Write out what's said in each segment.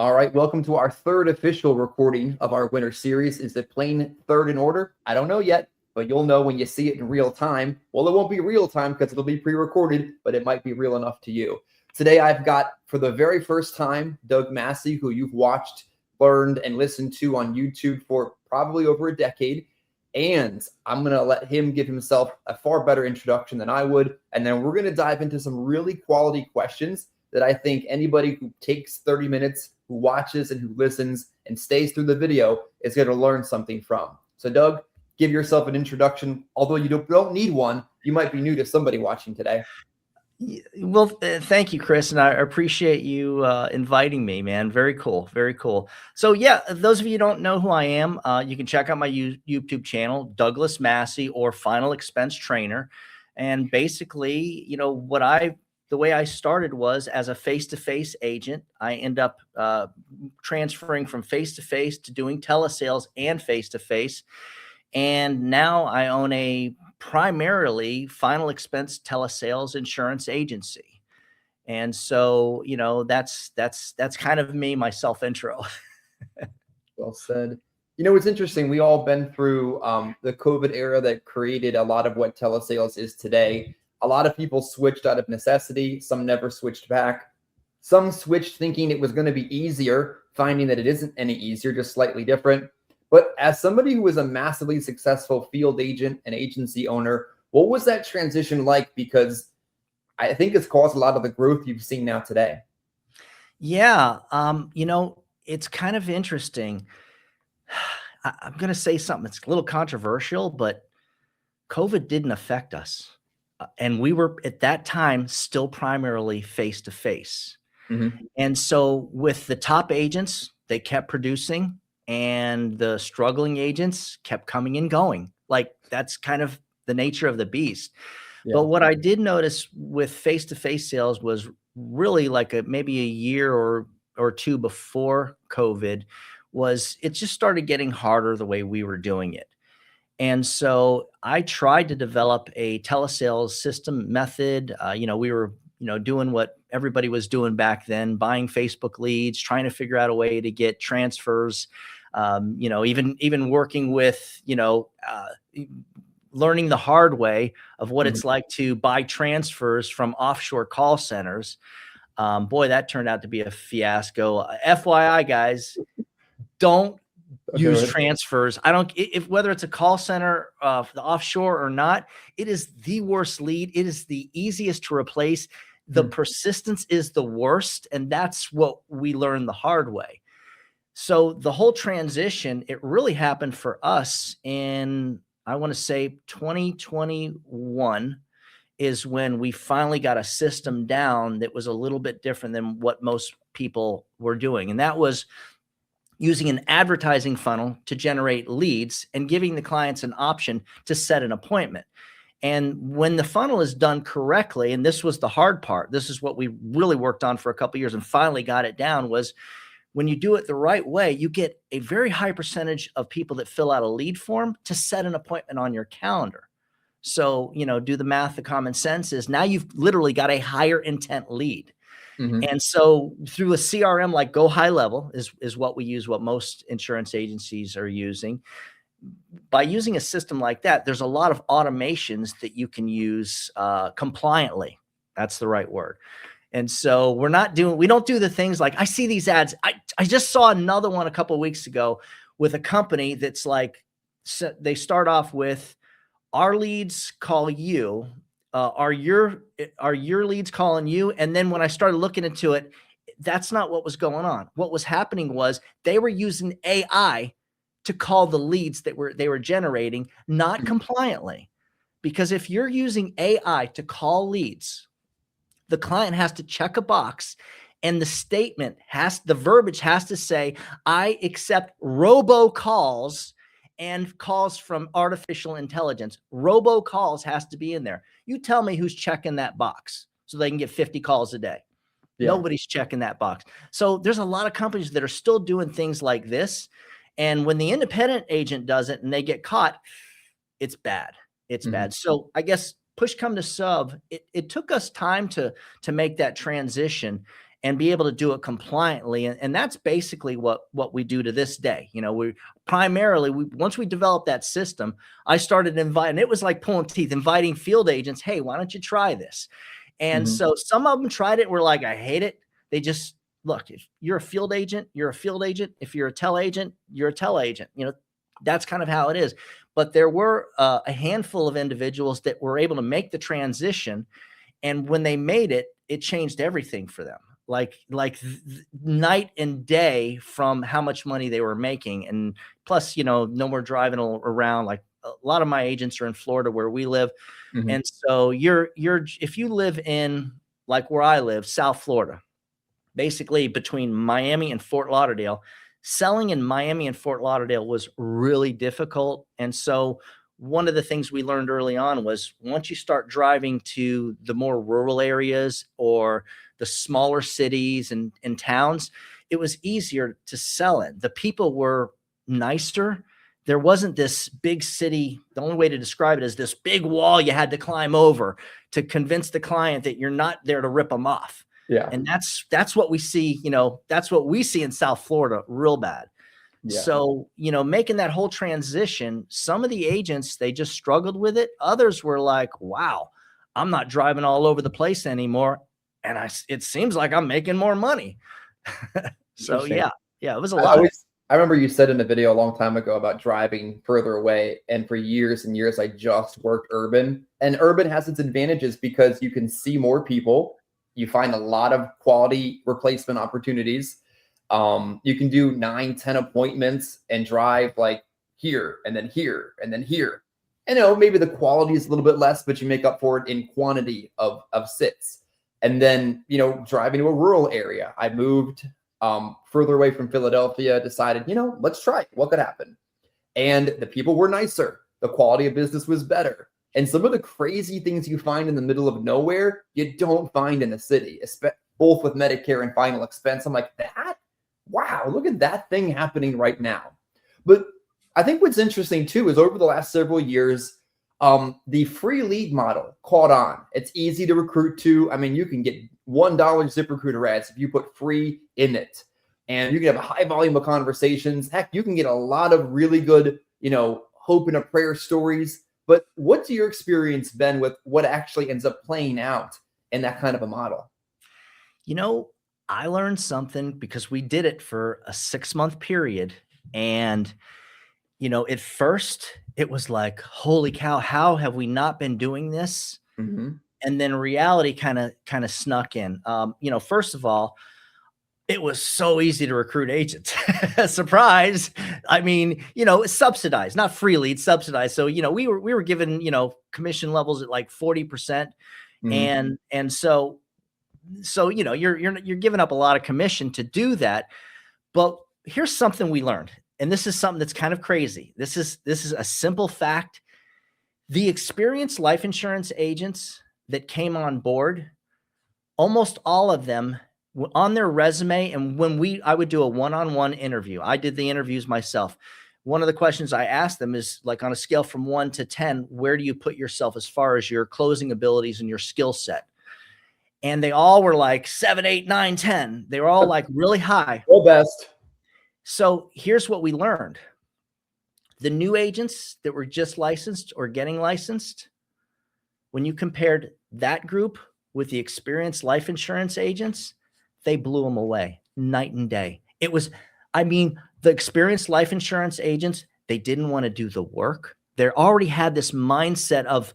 All right, welcome to our third official recording of our winter series. Is it playing third in order? I don't know yet, but you'll know when you see it in real time. Well, it won't be real time because it'll be pre-recorded, but it might be real enough to you. Today, I've got, for the very first time, Doug Massi, who you've watched, learned, and listened to on YouTube for probably over a decade. And I'm going to let him give himself a far better introduction than I would. And then we're going to dive into some really quality questions that I think anybody who takes 30 minutes, who watches and who listens and stays through the video is going to learn something from. So Doug, give yourself an introduction. Although you don't need one, you might be new to somebody watching today. Well, thank you, Chris. And I appreciate you inviting me, man. Very cool. Very cool. So yeah, those of you who don't know who I am, you can check out my YouTube channel, Douglas Massi or Final Expense Trainer. And basically, the way I started was as a face-to-face agent. I end up transferring from face-to-face to doing telesales and face-to-face. And now I own a primarily final expense telesales insurance agency. And so, that's kind of me, my self intro. Well said. It's interesting. We all been through the COVID era that created a lot of what telesales is today. A lot of people switched out of necessity. Some never switched back. Some switched thinking it was going to be easier, finding that it isn't any easier, just slightly different. But as somebody who was a massively successful field agent and agency owner, what was that transition like? Because I think it's caused a lot of the growth you've seen now today. Yeah. It's kind of interesting. I'm going to say something that's a little controversial, but COVID didn't affect us. And we were at that time still primarily face-to-face. Mm-hmm. And so with the top agents, they kept producing, and the struggling agents kept coming and going. Like, that's kind of the nature of the beast. Yeah. But what I did notice with face-to-face sales was really like maybe a year or two before COVID was it just started getting harder the way we were doing it. And so I tried to develop a telesales system method. We were, doing what everybody was doing back then, buying Facebook leads, trying to figure out a way to get transfers, even working with, learning the hard way of what it's like to buy transfers from offshore call centers. Boy, that turned out to be a fiasco. FYI, guys, don't use transfers. Whether it's a call center, the offshore or not, it is the worst lead. It is the easiest to replace. The persistence is the worst. And that's what we learned the hard way. So the whole transition, it really happened for us in, I want to say 2021 is when we finally got a system down that was a little bit different than what most people were doing. And that was using an advertising funnel to generate leads and giving the clients an option to set an appointment. And when the funnel is done correctly, and this was the hard part, this is what we really worked on for a couple of years and finally got it down, was when you do it the right way, you get a very high percentage of people that fill out a lead form to set an appointment on your calendar. So, do the math, the common sense is now you've literally got a higher intent lead. Mm-hmm. And so through a CRM like Go High Level is what we use, what most insurance agencies are using. By using a system like that, there's a lot of automations that you can use compliantly. That's the right word. And so we don't do the things like, I see these ads. I just saw another one a couple of weeks ago with a company that's like, they start off with, our leads call you. Are your leads calling you? And then when I started looking into it, that's not what was going on. What was happening was they were using AI to call the leads that they were generating, not compliantly. Because if you're using AI to call leads, the client has to check a box, and the verbiage has to say, I accept robocalls and calls from artificial intelligence. Robocalls has to be in there. You tell me who's checking that box so they can get 50 calls a day. Yeah. Nobody's checking that box. So there's a lot of companies that are still doing things like this. And when the independent agent does it and they get caught, it's bad. It's bad. So I guess push come to shove, it took us time to make that transition. and be able to do it compliantly. And that's basically what we do to this day. You know, we primarily, once we developed that system, I started inviting, it was like pulling teeth, inviting field agents. Hey, why don't you try this? And so some of them tried it. Were like, I hate it. They just, look, if you're a field agent, you're a field agent. If you're a tel agent, you're a tel agent. You know, that's kind of how it is. But there were a handful of individuals that were able to make the transition. And when they made it, it changed everything for them. Like night and day from how much money they were making. And plus, you know, no more driving around. Like a lot of my agents are in Florida where we live. And so if you live in, like where I live, South Florida, basically between Miami and Fort Lauderdale, selling in Miami and Fort Lauderdale was really difficult. And so one of the things we learned early on was once you start driving to the more rural areas or the smaller cities and towns, it was easier to sell in. The people were nicer. There wasn't this big city. The only way to describe it is this big wall you had to climb over to convince the client that you're not there to rip them off. Yeah. And that's what we see, you know, that's what we see in South Florida real bad. Yeah. So, you know, making that whole transition, some of the agents, they just struggled with it. Others were like, wow, I'm not driving all over the place anymore. And it seems like I'm making more money. So yeah, it was a lot. I remember you said in a video a long time ago about driving further away. And for years and years, I just worked urban. And urban has its advantages because you can see more people. You find a lot of quality replacement opportunities. You can do 9-10 appointments and drive like here and then here and then here. And you know, maybe the quality is a little bit less, but you make up for it in quantity of sits. And then, you know, driving to a rural area. I moved further away from Philadelphia, decided, you know, let's try it. What could happen? And the people were nicer. The quality of business was better. And some of the crazy things you find in the middle of nowhere, you don't find in the city, both with Medicare and Final Expense. I'm like, wow, look at that thing happening right now. But I think what's interesting too is over the last several years, the free lead model caught on. It's easy to recruit to. I mean, you can get $1 ZipRecruiter ads if you put free in it. And you can have a high volume of conversations. Heck, you can get a lot of really good, you know, hope and a prayer stories. But what's your experience been with what actually ends up playing out in that kind of a model? You know, I learned something because we did it for a 6-month period. And, you know, at first it was like, holy cow, how have we not been doing this? And then reality kind of snuck in. You know, first of all, it was so easy to recruit agents. Surprise. I mean, you know, subsidized, not free lead, subsidized. So, you know, we were given, you know, commission levels at like 40%. And so, you know, you're giving up a lot of commission to do that. But here's something we learned. And this is something that's kind of crazy. This is a simple fact. The experienced life insurance agents that came on board, almost all of them on their resume. And when I would do a one-on-one interview, I did the interviews myself. One of the questions I asked them is like, on a scale from 1 to 10, where do you put yourself as far as your closing abilities and your skill set? And they all were like 7, 8, 9, 10. They were all like really high. Well, best. So here's what we learned. The new agents that were just licensed or getting licensed, when you compared that group with the experienced life insurance agents, they blew them away night and day. It was, I mean, the experienced life insurance agents, they didn't want to do the work. They already had this mindset of,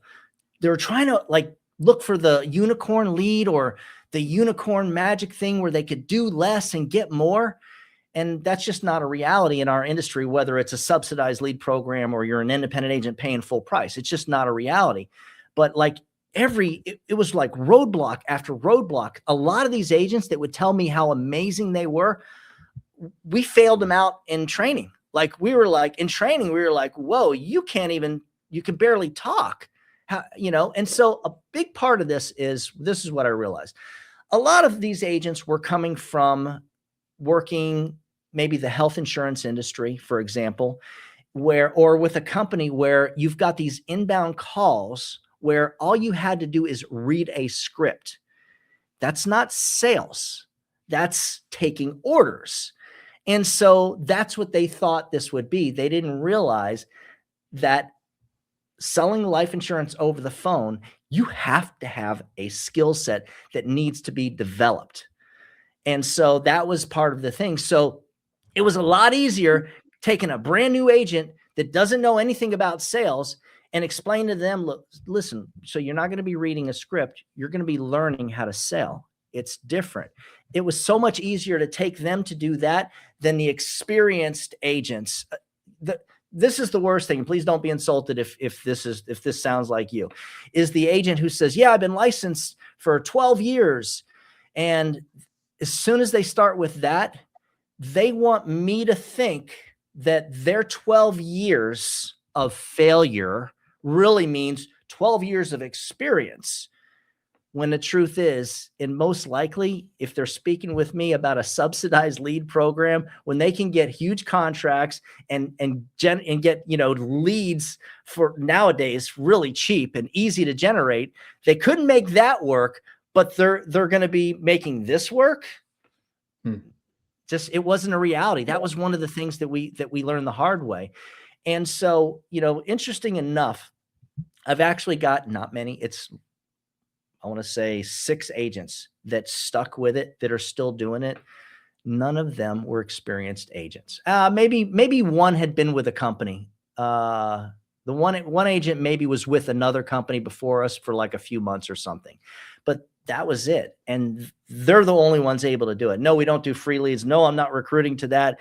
they were trying to like look for the unicorn lead or the unicorn magic thing where they could do less and get more. And that's just not a reality in our industry, whether it's a subsidized lead program or you're an independent agent paying full price. It's just not a reality. But like it was like roadblock after roadblock. A lot of these agents that would tell me how amazing they were, we failed them out in training. Like we were like in training, we were like, whoa, you can barely talk. How, you know? And so a big part of this is what I realized. A lot of these agents were coming from working maybe the health insurance industry, for example, or with a company where you've got these inbound calls where all you had to do is read a script. That's not sales. that's taking orders. And so that's what they thought this would be. They didn't realize that selling life insurance over the phone, you have to have a skill set that needs to be developed. And so that was part of the thing. So it was a lot easier taking a brand new agent that doesn't know anything about sales and explain to them, look, listen, so you're not going to be reading a script. You're going to be learning how to sell. It's different. It was so much easier to take them to do that than the experienced agents. This is the worst thing. Please don't be insulted if this sounds like you, is the agent who says, yeah, I've been licensed for 12 years. And as soon as they start with that, they want me to think that their 12 years of failure really means 12 years of experience. When the truth is, and most likely, if they're speaking with me about a subsidized lead program, when they can get huge contracts and get, you know, leads for nowadays really cheap and easy to generate, they couldn't make that work, but they're going to be making this work. Just, it wasn't a reality. That was one of the things that we learned the hard way. And so, you know, interesting enough, I've actually got not many. I want to say 6 agents that stuck with it, that are still doing it. None of them were experienced agents. Maybe one had been with a company. The one agent maybe was with another company before us for like a few months or something, but that was it. And they're the only ones able to do it. No, we don't do free leads. No, I'm not recruiting to that.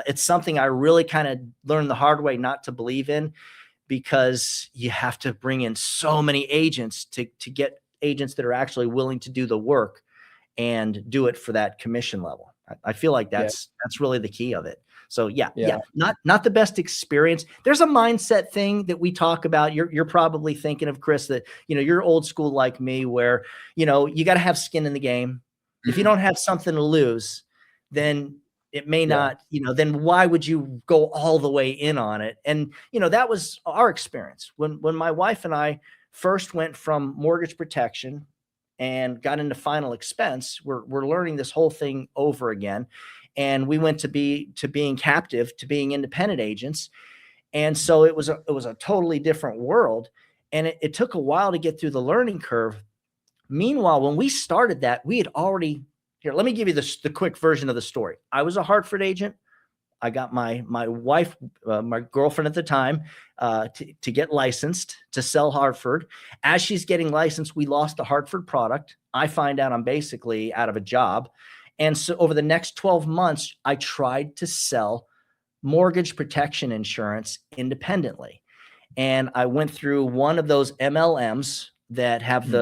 It's something I really kind of learned the hard way not to believe in, because you have to bring in so many agents to get agents that are actually willing to do the work and do it for that commission level. I feel like that's really the key of it. So yeah, not the best experience. There's a mindset thing that we talk about. You're probably thinking of, Chris, that, you know, you're old school like me, where, you know, you got to have skin in the game. If you don't have something to lose, then it may not, you know, then why would you go all the way in on it? And, you know, that was our experience when my wife and I first went from mortgage protection and got into final expense. We're learning this whole thing over again. And we went to being captive, to being independent agents. And so it was a totally different world. And it took a while to get through the learning curve. Meanwhile, when we started that, we had already, here, let me give you the quick version of the story. I was a Hartford agent. I got my wife, my girlfriend at the time, to get licensed to sell Hartford. As she's getting licensed, we lost the Hartford product. I find out I'm basically out of a job. And so over the next 12 months, I tried to sell mortgage protection insurance independently. And I went through one of those MLMs that have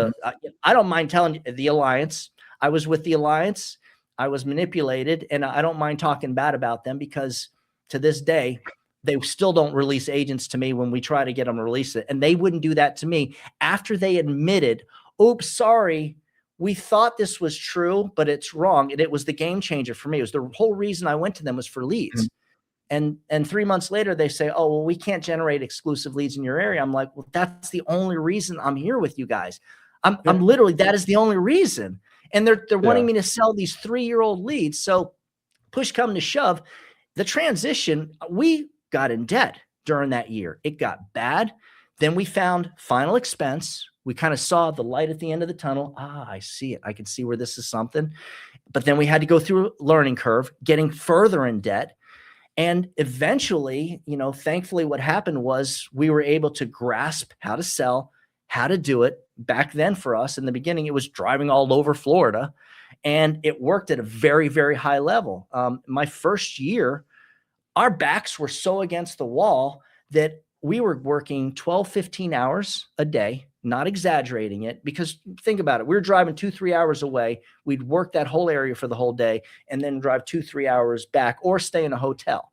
I don't mind telling you, the Alliance. I was with the Alliance. I was manipulated, and I don't mind talking bad about them, because to this day, they still don't release agents to me when we try to get them to release it. And they wouldn't do that to me after they admitted, oops, sorry, we thought this was true, but it's wrong. And it was the game changer for me. It was the whole reason I went to them was for leads. And 3 months later, they say, oh, well, we can't generate exclusive leads in your area. I'm like, well, that's the only reason I'm here with you guys. I'm literally, that is the only reason. And they're wanting me to sell these 3-year-old leads. So push come to shove, the transition, we got in debt during that year. It got bad. Then we found Final Expense. We kind of saw the light at the end of the tunnel. I see it. I can see where this is something. But then we had to go through a learning curve, getting further in debt. And eventually, you know, thankfully what happened was we were able to grasp how to sell, how to do it. Back then for us in the beginning, it was driving all over Florida, and it worked at a very, very high level. My first year, our backs were so against the wall that we were working 12, 15 hours a day, not exaggerating it, because think about it. We were driving 2-3 hours away. We'd work that whole area for the whole day and then drive 2-3 hours back or stay in a hotel.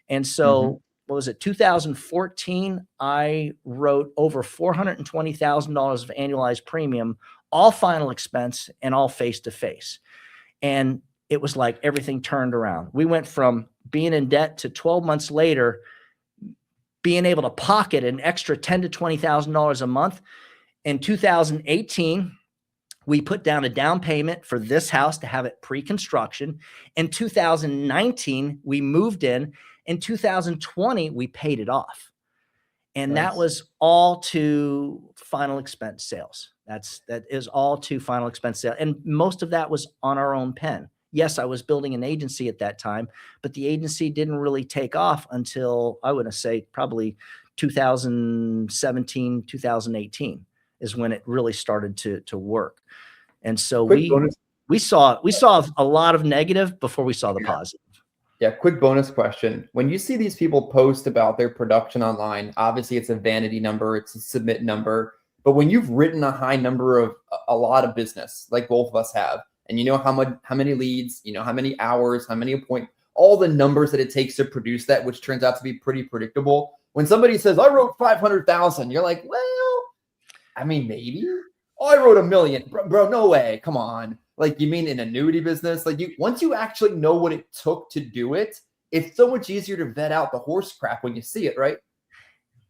And so what was it? 2014, I wrote over $420,000 of annualized premium, all Final Expense and all face-to-face. And it was like everything turned around. We went from being in debt to 12 months later, being able to pocket an extra $10,000 to $20,000 a month. In 2018, We put down a down payment for this house to have it pre-construction. In 2019, we moved in. In 2020, we paid it off. And Nice. that was all to final expense sales. That is all to final expense sale. And most of that was on our own pen. Yes, I was building an agency at that time, but the agency didn't really take off until, I would say, probably 2017, 2018 is when it really started to work. And so we saw a lot of negative before we saw the positive. Yeah, quick bonus question. When you see these people post about their production online, obviously it's a vanity number, it's a submit number. But when you've written a high number of a lot of business, like both of us have, and you know how many leads, you know how many hours, how mmany appointments, all the numbers that it takes to produce that, which turns out to be pretty predictable. When somebody says, I wrote 500,000, you're like, well, I mean, maybe. Oh, I wrote 1 million. Bro, no way. Come on. Like, you mean an annuity business? Like, once you actually know what it took to do it, it's so much easier to vet out the horse crap when you see it, right?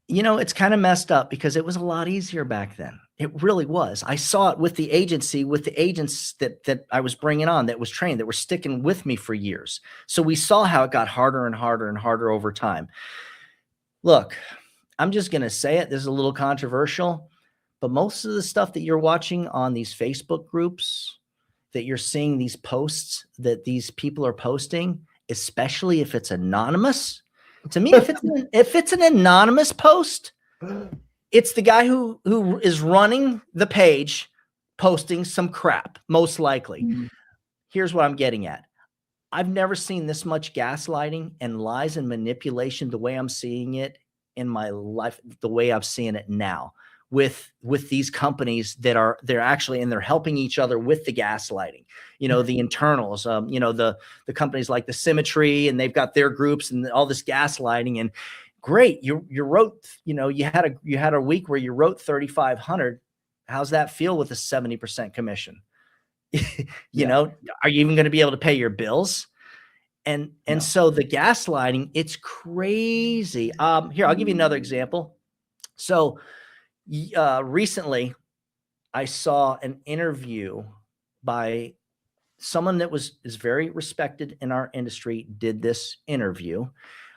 You know, it's kind of messed up because it was a lot easier back then. It really was. I saw it with the agency, with the agents that I was bringing on, that was trained, that were sticking with me for years. So we saw how it got harder and harder and harder over time. Look, I'm just going to say it. This is a little controversial, but most of the stuff that you're watching on these Facebook groups, that you're seeing these posts that these people are posting, especially if it's anonymous, to me, if it's an anonymous post, it's the guy who is running the page posting some crap, most likely. Mm-hmm. Here's what I'm getting at. I've never seen this much gaslighting and lies and manipulation the way I'm seeing it in my life, the way I'm seeing it now with these companies they're actually, and they're helping each other with the gaslighting, you know, the internals, you know, the companies like the Symmetry, and they've got their groups and all this gaslighting. And great, you wrote, you know, you had a week where you wrote 3,500. How's that feel with a 70% commission? You know, are you even going to be able to pay your bills? And so the gaslighting, it's crazy. Here, I'll give you another example. So recently I saw an interview by someone that is very respected in our industry, did this interview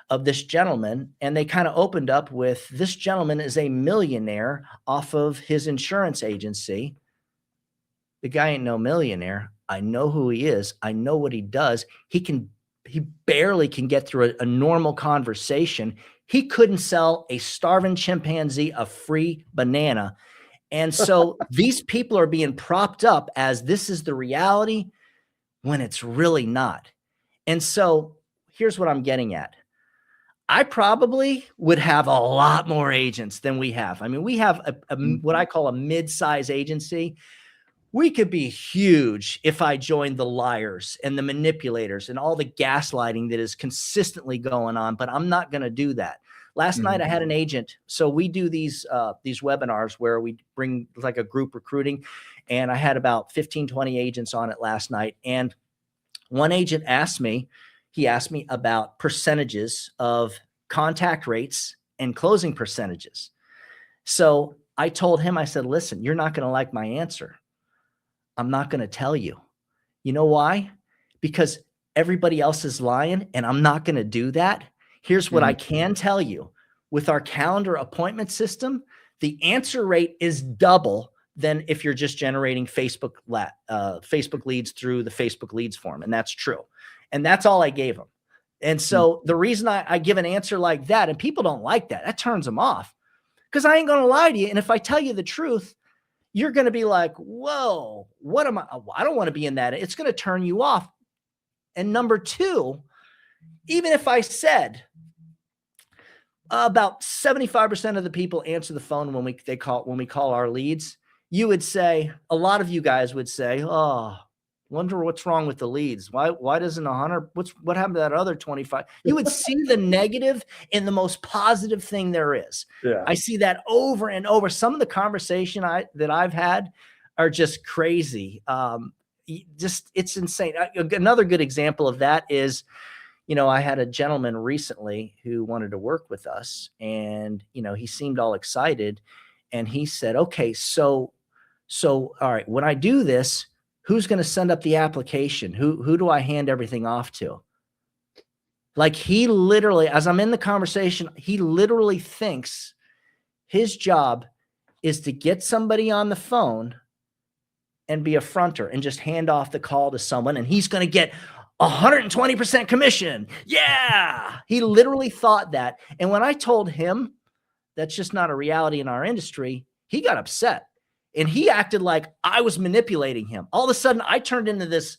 of this gentleman, and they kind of opened up with, this gentleman is a millionaire off of his insurance agency. The guy ain't no millionaire. I know who he is. I know what he does. He barely can get through a normal conversation. He couldn't sell a starving chimpanzee a free banana. And so these people are being propped up as this is the reality when it's really not. And so here's what I'm getting at. I probably would have a lot more agents than we have. I mean, we have what I call a mid-size agency. We could be huge if I joined the liars and the manipulators and all the gaslighting that is consistently going on, but I'm not going to do that. Last night I had an agent. So we do these webinars where we bring like a group recruiting, and I had about 15, 20 agents on it last night. And one agent asked me about percentages of contact rates and closing percentages. So I told him, I said, listen, you're not going to like my answer. I'm not going to tell you. You know why? Because everybody else is lying, and I'm not going to do that. Here's what I can tell you. With our calendar appointment system, the answer rate is double than if you're just generating Facebook leads through the Facebook leads form. And that's true. And that's all I gave them. And so the reason I give an answer like that, and people don't like that, that turns them off, because I ain't going to lie to you. And if I tell you the truth, you're going to be like, whoa, what am I? I don't want to be in that. It's going to turn you off. And number two, even if I said about 75% of the people answer the phone when we call our leads, you would say, a lot of you guys would say, oh, wonder what's wrong with the leads. Why doesn't 100, what happened to that other 25? You would see the negative in the most positive thing there is. Yeah. I see that over and over. Some of the conversation that I've had are just crazy. It's insane. Another good example of that is, you know, I had a gentleman recently who wanted to work with us, and, you know, he seemed all excited, and he said, okay, so So, all right, when I do this, who's going to send up the application? Who do I hand everything off to? Like, he literally, as I'm in the conversation, he literally thinks his job is to get somebody on the phone and be a fronter and just hand off the call to someone, and he's going to get 120% commission. Yeah. He literally thought that. And when I told him that's just not a reality in our industry, he got upset and he acted like I was manipulating him. All of a sudden, I turned into this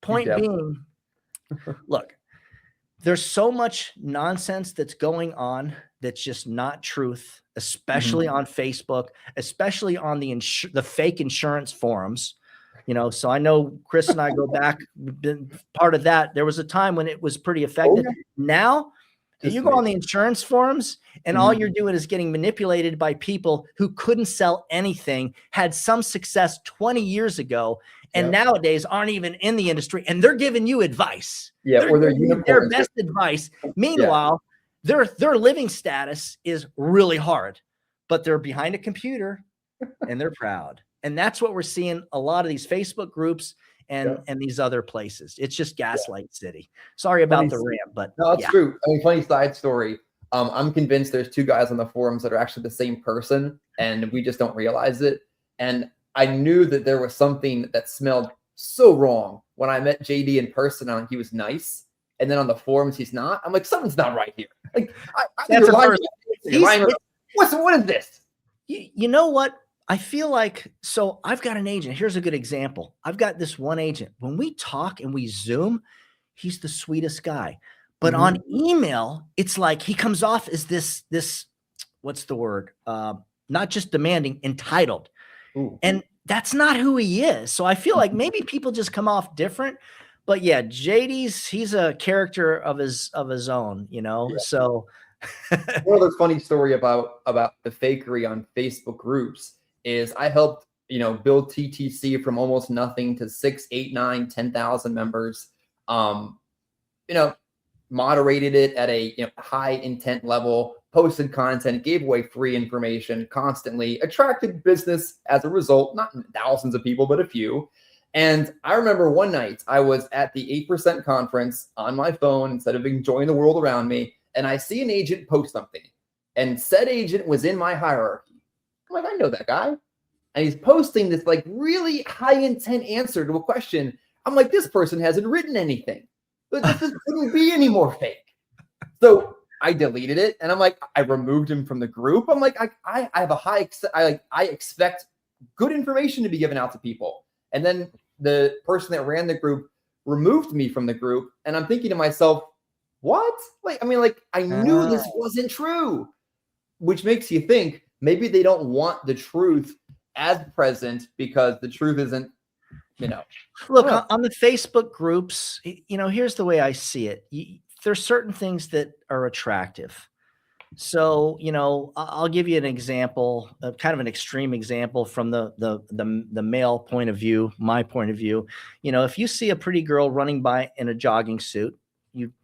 point being, look, there's so much nonsense that's going on that's just not truth, especially on Facebook, especially on the fake insurance forums. You know, so I know Chris and I go back, been part of that. There was a time when it was pretty effective. Oh, yeah. Now, you go on the insurance forums and all you're doing is getting manipulated by people who couldn't sell anything, had some success 20 years ago, and nowadays aren't even in the industry, and they're giving you advice. Yeah, or they're their best advice. Meanwhile, their living status is really hard, but they're behind a computer and they're proud. And that's what we're seeing a lot of these Facebook groups and these other places. It's just gaslight city. Sorry about the rant, but no, it's true. I mean, funny side story. I'm convinced there's two guys on the forums that are actually the same person, and we just don't realize it. And I knew that there was something that smelled so wrong when I met JD in person. He was nice, and then on the forums he's not. I'm like, something's not right here. Like, that's what is this? You know what? I feel like, so I've got an agent. Here's a good example. I've got this one agent. When we talk and we Zoom, he's the sweetest guy. But on email, it's like he comes off as this, what's the word? Not just demanding, entitled. Ooh. And that's not who he is. So I feel like maybe people just come off different. But yeah, he's a character of his own, you know. Yeah. So one other funny story about the fakery on Facebook groups is I helped, build TTC from almost nothing to 6, 8, 9, 10,000 members. Moderated it at a high intent level, posted content, gave away free information constantly, attracted business as a result, not thousands of people, but a few. And I remember one night I was at the 8% conference on my phone instead of enjoying the world around me, and I see an agent post something, and said agent was in my hierarchy. I'm like, I know that guy. And he's posting this like really high intent answer to a question. I'm like, this person hasn't written anything. But this couldn't be any more fake. So I deleted it, and I'm like, I removed him from the group. I'm like, I have a high, I expect good information to be given out to people. And then the person that ran the group removed me from the group, and I'm thinking to myself, what? I knew this wasn't true, which makes you think maybe they don't want the truth as present because the truth isn't, Look, on the Facebook groups, here's the way I see it. There's certain things that are attractive. So, I'll give you an example, kind of an extreme example from the male point of view, my point of view. If you see a pretty girl running by in a jogging suit,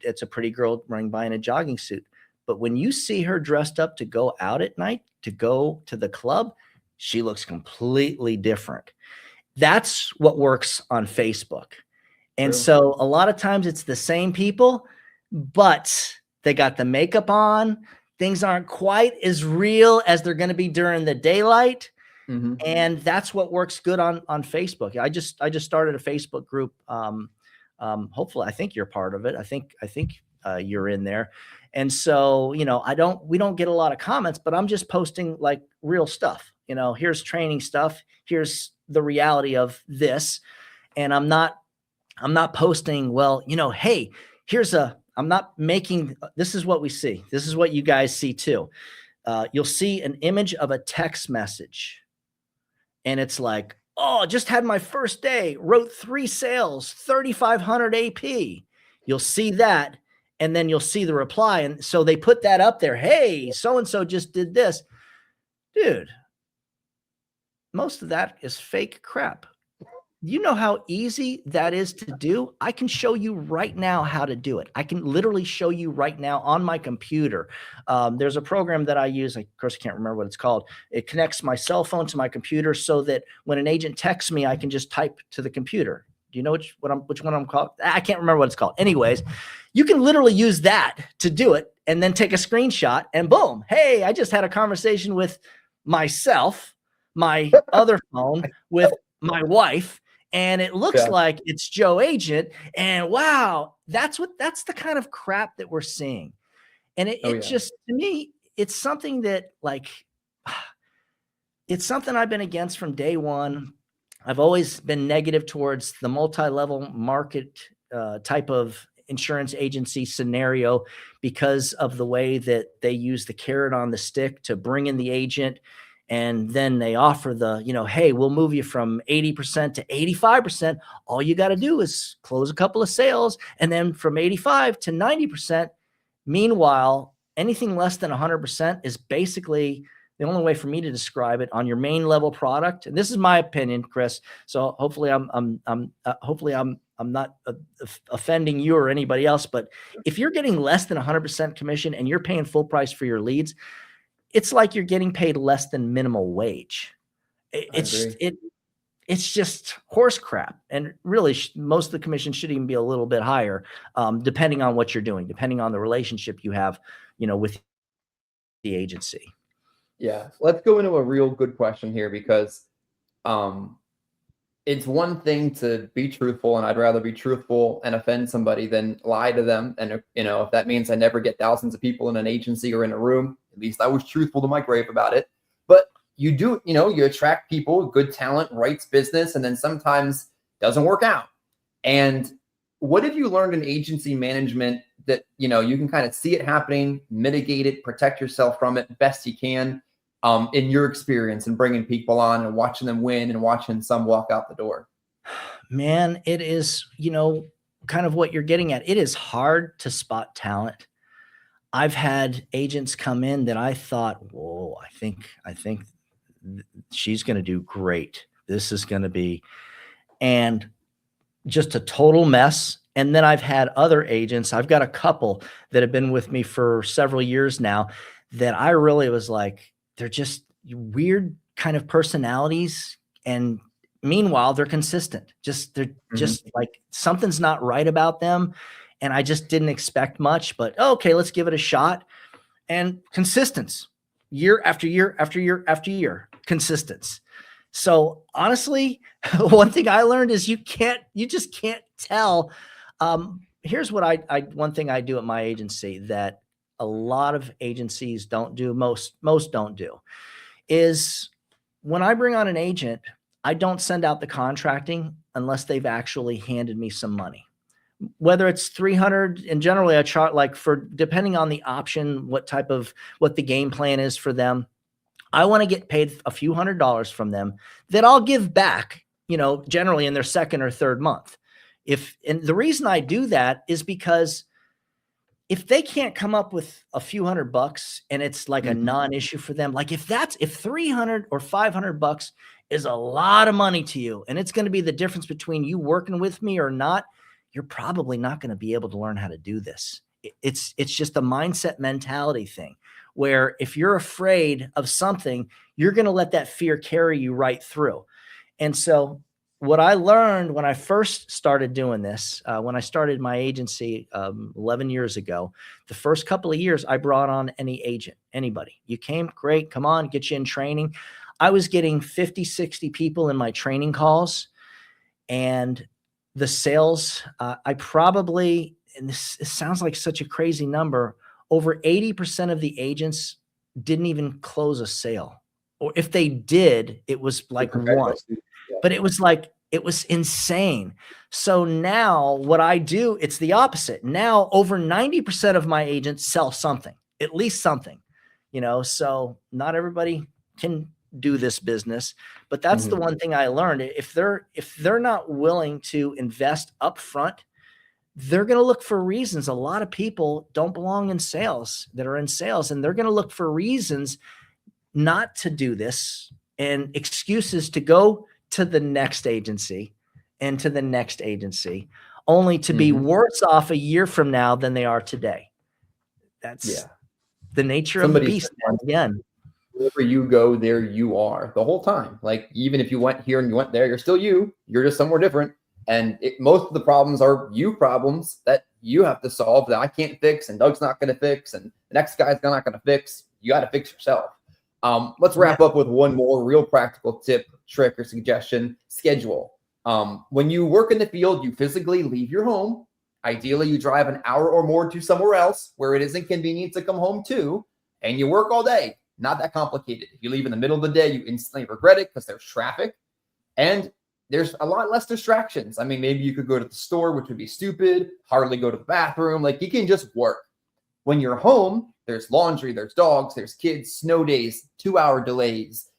it's a pretty girl running by in a jogging suit. But when you see her dressed up to go out at night, to go to the club, she looks completely different. That's what works on Facebook. And so a lot of times it's the same people, but they got the makeup on. Things aren't quite as real as they're going to be during the daylight. And that's what works good on Facebook. I just started a Facebook group. Hopefully I think you're part of it. I think you're in there. And so, we don't get a lot of comments, but I'm just posting like real stuff. Here's training stuff. Here's the reality of this. And I'm not posting, hey, I'm not making, this is what we see. This is what you guys see too. You'll see an image of a text message. And it's like, oh, just had my first day, wrote 3 sales, 3,500 AP. You'll see that. And then you'll see the reply. And so they put that up there. Hey, so-and-so just did this. Dude, most of that is fake crap. You know how easy that is to do? I can show you right now how to do it. I can literally show you right now on my computer. There's a program that I use. Of course, I can't remember what it's called. It connects my cell phone to my computer so that when an agent texts me, I can just type to the computer. Do you know which one I'm called? I can't remember what it's called. Anyways, you can literally use that to do it and then take a screenshot and boom. Hey, I just had a conversation with myself, my other phone with my wife, and it looks like it's Joe Agent. And wow, that's the kind of crap that we're seeing. And it just, to me, it's something that like, it's something I've been against from day one. I've always been negative towards the multi-level market type of insurance agency scenario because of the way that they use the carrot on the stick to bring in the agent. And then they offer the, hey, we'll move you from 80% to 85%. All you got to do is close a couple of sales. And then from 85 to 90%. Meanwhile, anything less than 100% is basically the only way for me to describe it on your main level product. And this is my opinion, Chris. So hopefully I'm not offending you or anybody else. But if you're getting less than 100% commission and you're paying full price for your leads, it's like you're getting paid less than minimum wage. It's just horse crap. And really, most of the commission should even be a little bit higher, depending on what you're doing, depending on the relationship you have, with the agency. Yeah. Let's go into a real good question here because it's one thing to be truthful, and I'd rather be truthful and offend somebody than lie to them. And, if that means I never get thousands of people in an agency or in a room, at least I was truthful to my grave about it. But you do, you attract people, good talent, writes business, and then sometimes doesn't work out. And what have you learned in agency management that, you can kind of see it happening, mitigate it, protect yourself from it best you can, in your experience and bringing people on and watching them win and watching some walk out the door? Man, it is, kind of what you're getting at. It is hard to spot talent. I've had agents come in that I thought, whoa, I think she's going to do great. This is going to be, and just a total mess. And then I've had other agents. I've got a couple that have been with me for several years now that I really was like, they're just weird kind of personalities. And meanwhile, they're consistent. They're just like something's not right about them. And I just didn't expect much, but okay, let's give it a shot. And consistence, year after year after year after year, consistence. So honestly, one thing I learned is you just can't tell. Here's what one thing I do at my agency that a lot of agencies don't do, most don't do, is when I bring on an agent, I don't send out the contracting unless they've actually handed me some money. Whether it's 300, and generally I chart like depending on the option, what the game plan is for them. I want to get paid a few $100s from them that I'll give back, generally in their second or third month. And the reason I do that is because if they can't come up with a few $100 and it's like a non-issue for them, like if 300 or $500 is a lot of money to you, and it's going to be the difference between you working with me or not, you're probably not going to be able to learn how to do this. It's just a mindset mentality thing where if you're afraid of something, you're going to let that fear carry you right through. And so what I learned when I first started doing this, when I started my agency 11 years ago, the first couple of years, I brought on any agent, anybody. You came, great, come on, get you in training. I was getting 50, 60 people in my training calls, and the sales, I probably, and this sounds like such a crazy number, over 80% of the agents didn't even close a sale. Or if they did, it was like one. But it was insane. So now what I do, it's the opposite. Now over 90% of my agents sell something, at least something, so not everybody can do this business, but that's the one thing I learned. If they're not willing to invest up front, they're going to look for reasons. A lot of people don't belong in sales that are in sales, and they're going to look for reasons not to do this and excuses to go to the next agency into the next agency, only to be worse off a year from now than they are today. That's the nature of the beast. Again, wherever you go, there you are the whole time. Like, even if you went here and you went there, you're still you. You're just somewhere different. And most of the problems are you problems that you have to solve that I can't fix, and Doug's not going to fix, and the next guy's not going to fix. You got to fix yourself. Let's wrap up with one more real practical tip, trick, or suggestion: schedule. When you work in the field, you physically leave your home. Ideally, you drive an hour or more to somewhere else where it isn't convenient to come home to, and you work all day. Not that complicated. If you leave in the middle of the day, you instantly regret it because there's traffic and there's a lot less distractions. I mean, maybe you could go to the store, which would be stupid, hardly go to the bathroom. Like, you can just work. When you're home, there's laundry, there's dogs, there's kids, snow days, 2-hour delays,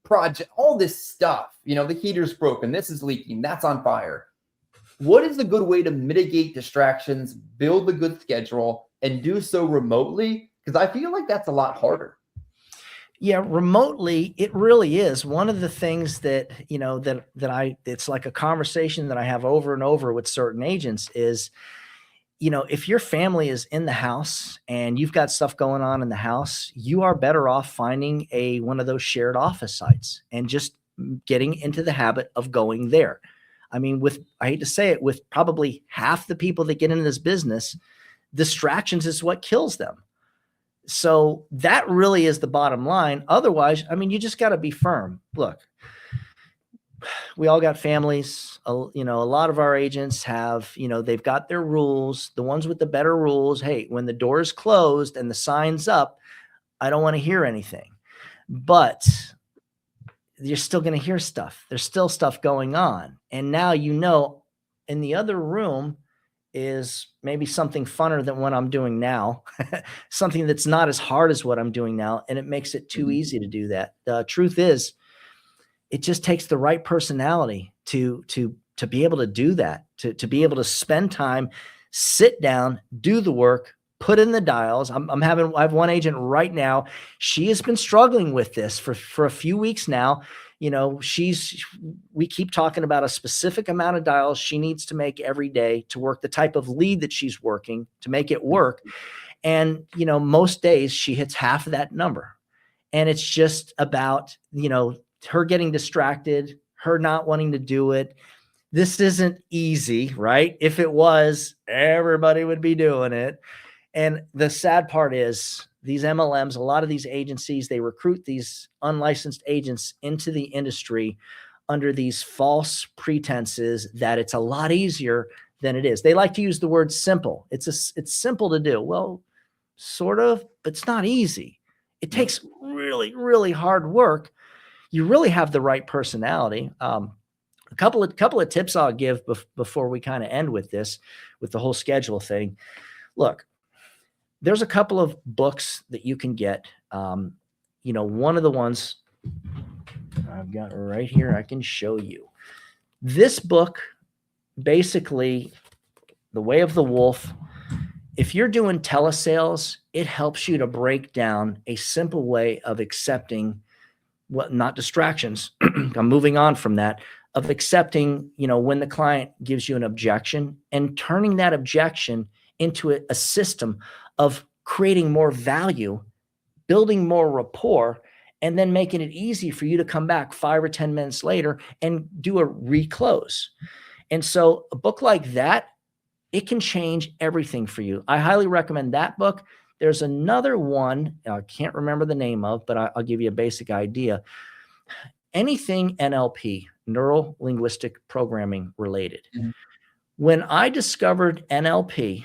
project, all this stuff. The heater's broken, this is leaking, that's on fire. What is a good way to mitigate distractions, build a good schedule, and do so remotely? Because I feel like that's a lot harder. Yeah, remotely, it really is. One of the things that, it's like a conversation that I have over and over with certain agents is, if your family is in the house and you've got stuff going on in the house, you are better off finding one of those shared office sites and just getting into the habit of going there. I mean, I hate to say it, with probably half the people that get into this business, distractions is what kills them. So that really is the bottom line. Otherwise, I mean, you just got to be firm. Look, we all got families. A lot of our agents have, they've got their rules, the ones with the better rules. Hey, when the door is closed and the sign's up, I don't want to hear anything. But you're still going to hear stuff. There's still stuff going on. And now, in the other room is maybe something funner than what I'm doing now, something that's not as hard as what I'm doing now. And it makes it too easy to do that. The truth is, it just takes the right personality to be able to do that, to be able to spend time, sit down, do the work, put in the dials. I have one agent right now. She has been struggling with this for a few weeks now. We keep talking about a specific amount of dials she needs to make every day to work the type of lead that she's working to make it work. And, most days she hits half of that number. And it's just about, her getting distracted, her not wanting to do it. This isn't easy, right? If it was, everybody would be doing it. And the sad part is, these MLMs, a lot of these agencies, they recruit these unlicensed agents into the industry under these false pretenses that it's a lot easier than it is. They like to use the word simple. It's simple to do. Well, sort of, but it's not easy. It takes really, really hard work. You really have the right personality. A couple of tips I'll give before we kind of end with this, with the whole schedule thing. Look, there's a couple of books that you can get. One of the ones I've got right here, I can show you. This book, basically, The Way of the Wolf. If you're doing telesales, it helps you to break down a simple way of accepting, not distractions. I'm moving on from that, of accepting, when the client gives you an objection and turning that objection into a system of creating more value, building more rapport, and then making it easy for you to come back 5 or 10 minutes later and do a reclose. And so a book like that, it can change everything for you. I highly recommend that book. There's another one I can't remember the name of, but I'll give you a basic idea. Anything NLP, neuro linguistic programming related. Mm-hmm. When I discovered NLP,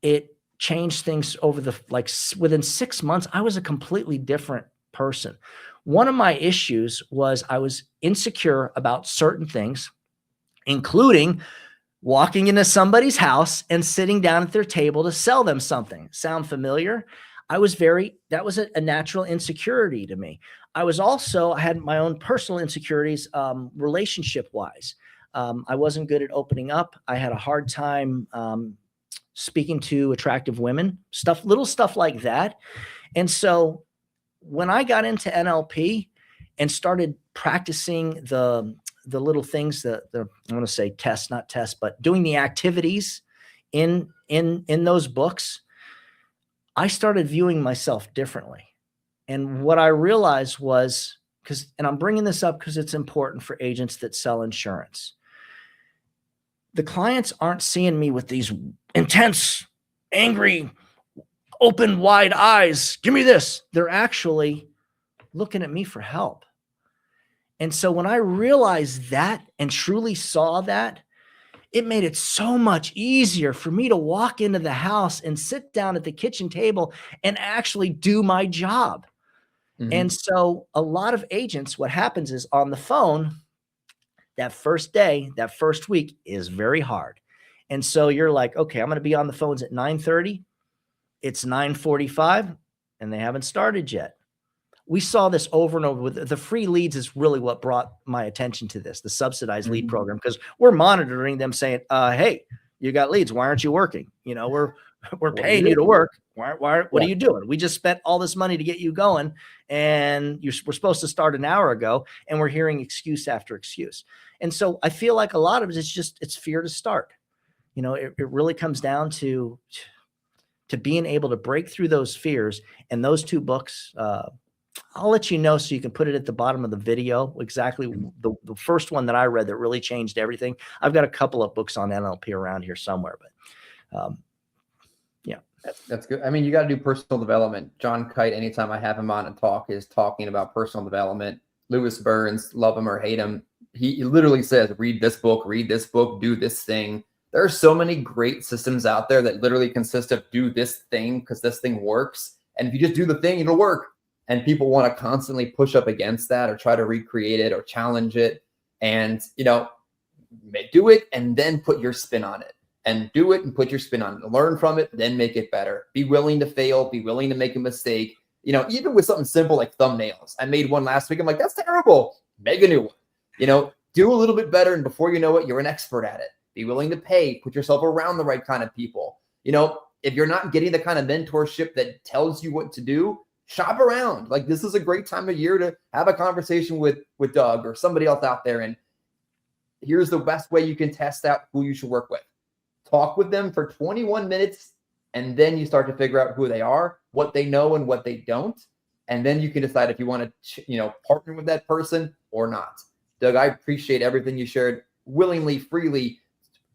it changed things within 6 months. I was a completely different person. One of my issues was I was insecure about certain things, including walking into somebody's house and sitting down at their table to sell them something. Sound familiar? That was a natural insecurity to me. I had my own personal insecurities, relationship wise. I wasn't good at opening up. I had a hard time, speaking to attractive women, little stuff like that. And so when I got into NLP and started practicing the the little things that I want to say tests, not tests, but doing the activities in those books, I started viewing myself differently. And what I realized was, and I'm bringing this up because it's important for agents that sell insurance. The clients aren't seeing me with these intense, angry, open, wide eyes. Give me this. They're actually looking at me for help. And so when I realized that and truly saw that, it made it so much easier for me to walk into the house and sit down at the kitchen table and actually do my job. Mm-hmm. And so a lot of agents, what happens is on the phone, that first day, that first week is very hard. And so you're like, okay, I'm going to be on the phones at 9:30. It's 9:45 and they haven't started yet. We saw this over and over with the free leads is really what brought my attention to this, the subsidized lead program, because we're monitoring them saying, hey, you got leads. Why aren't you working? You know, we're paying you to work. What are you doing? We just spent all this money to get you going and we're supposed to start an hour ago and we're hearing excuse after excuse. And so I feel like a lot of it is it's fear to start. You know, it really comes down to being able to break through those fears. And those two books, I'll let you know so you can put it at the bottom of the video, exactly the first one that I read that really changed everything. I've got a couple of books on NLP around here somewhere, but yeah. That's good. I mean, you got to do personal development. John Kite, anytime I have him on and talk, is talking about personal development. Lewis Burns, love him or hate him, he literally says, read this book, do this thing. There are so many great systems out there that literally consist of do this thing because this thing works. And if you just do the thing, it'll work. And people want to constantly push up against that or try to recreate it or challenge it. And, you know, do it and then put your spin on it. And do it and put your spin on it. Learn from it, then make it better. Be willing to fail. Be willing to make a mistake. You know, even with something simple like thumbnails. I made one last week. I'm like, that's terrible. Make a new one. You know, do a little bit better. And before you know it, you're an expert at it. Be willing to pay. Put yourself around the right kind of people. You know, if you're not getting the kind of mentorship that tells you what to do, shop around. Like, this is a great time of year to have a conversation with Doug or somebody else out there. And here's the best way you can test out who you should work with. Talk with them for 21 minutes, and then you start to figure out who they are, what they know and what they don't. And then you can decide if you want to, you know, partner with that person or not. Doug, I appreciate everything you shared willingly, freely,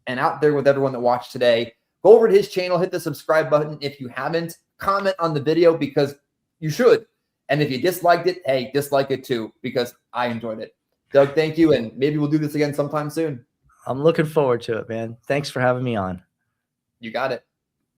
and out there with everyone that watched today. Go over to his channel, hit the subscribe button if you haven't. Comment on the video because you should. And if you disliked it, hey, dislike it too, because I enjoyed it. Doug, thank you. And maybe we'll do this again sometime soon. I'm looking forward to it, man. Thanks for having me on. You got it.